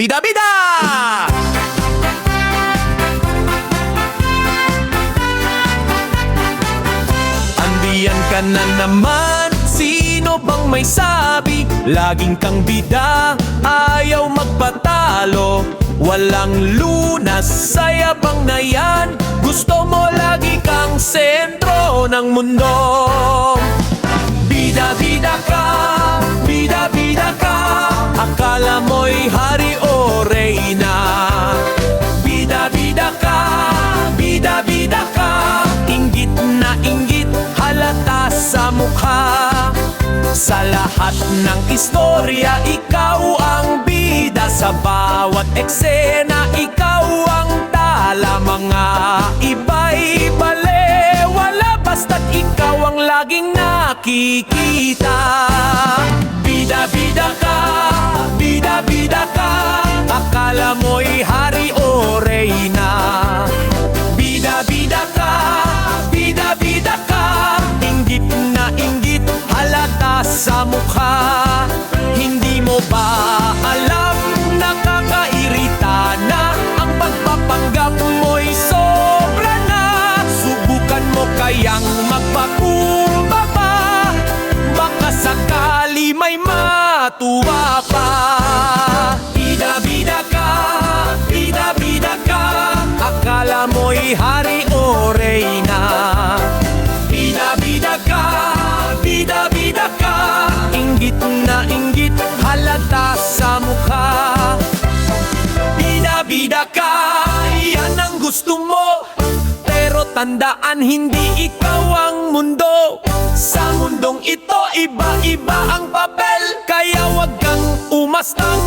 Bida-bida! Andiyan ka na naman, sino bang may sabi? Laging kang bida, ayaw magpatalo. Walang lunas sa yabang na yan, gusto mo lagi kang sentro ng mundo. Bida-bida ka, bida-bida ka, akala mo'y hari o reyna. Bida-bida ka, bida-bida ka, inggit na inggit halata sa mukha. Sa lahat ng istorya, ikaw ang bida. Sa bawat eksena, ikaw ang tala. Mga iba'y balewala, basta't ikaw ang laging nakikita. Bida-bida ka, bida-bida ka, akala mo'y hari o reyna. Bida-bida ka, bida-bida ka, inggit na inggit halata sa mukha. Hindi mo ba alam, nakakairita na ang pagpapanggap mo'y sobra na. Subukan mo kayang magpakumbaba, baka sakali may matuwa pa. Bida-bida ka, bida-bida ka, akala mo'y hari o reyna. Bida-bida ka, bida-bida ka, inggit na inggit halata sa mukha. Bida-bida ka, yan ang gusto mo, pero tandaan hindi ikaw ang mundo. Sa mundong ito, iba-iba ang papel, kaya wag kang umastang